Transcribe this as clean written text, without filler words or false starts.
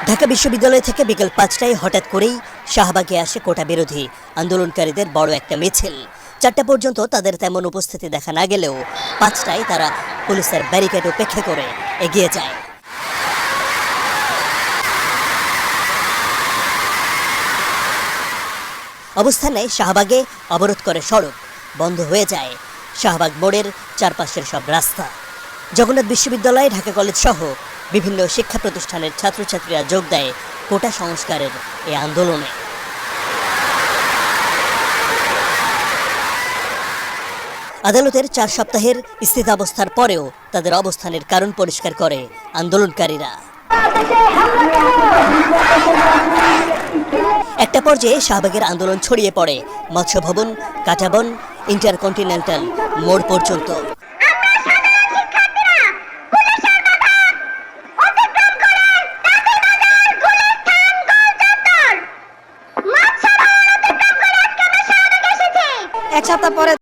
ঢাকা বিশ্ববিদ্যালয় থেকে বিকেল ৫টায় হঠাৎ করেই শাহবাগে আসে কোটা বিরোধী আন্দোলনকারীদের বড় একটা মিছিল। ৪টা পর্যন্ত তাদের তেমন উপস্থিতি দেখা না গেলেও ৫টায় তারা পুলিশের ব্যারিকেড উপেক্ষা করে এগিয়ে যায়। অবস্থান নেয় শাহবাগে, অবরোধ করে সড়ক, বন্ধ হয়ে যায় শাহবাগ মোড়ের চারপাশের সব রাস্তা। জগন্নাথ বিশ্ববিদ্যালয়, ঢাকা কলেজ সহ বিভিন্ন শিক্ষা প্রতিষ্ঠানের ছাত্রছাত্রীরা যোগ দেয় কোটা সংস্কারের এই আন্দোলনে। আদালতের ৪ সপ্তাহের স্থিতাবস্থার পরেও তাদের অবস্থানের কারণ পরিষ্কার করে আন্দোলনকারীরা। একটা পর্যায়ে শাহবাগের আন্দোলন ছড়িয়ে পড়ে মৎস্য ভবন, কাঁটাবন, ইন্টারকন্টিনেন্টাল মোড় পর্যন্ত। এক সপ্তাহ পরে